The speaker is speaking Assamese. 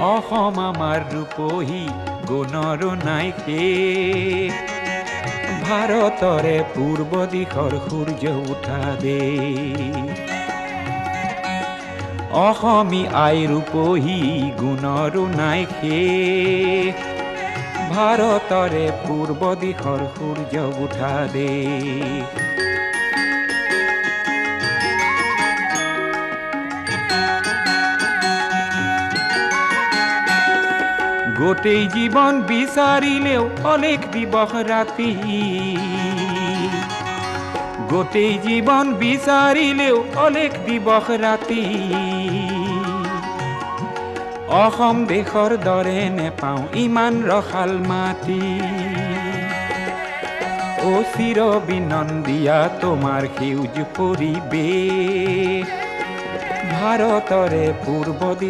অসম আমাৰ ৰূপহী গুণৰো নাই শেষ। ভাৰতৰে পূৰ্ব দিশৰ সূৰ্য উঠা দেশ। অসমী আই ৰূপহী গুণৰো নাই শেষ। ভাৰতৰে পূৰ্ব দিশৰ সূৰ্য উঠা দেশ। গোটেই জীৱন বিচাৰিলেও অলেখ দিবস ৰাতি। গোটেই জীৱন বিচাৰিলেও অলেখ দিবস ৰাতি। অসম দেশৰ দৰে নেপাওঁ ইমান ৰসাল মাটি। চিৰ বিনন্দিয়া তোমাৰ সেউজ পৰিৱেশ। ভাৰতৰে পূৰ্ব দিশ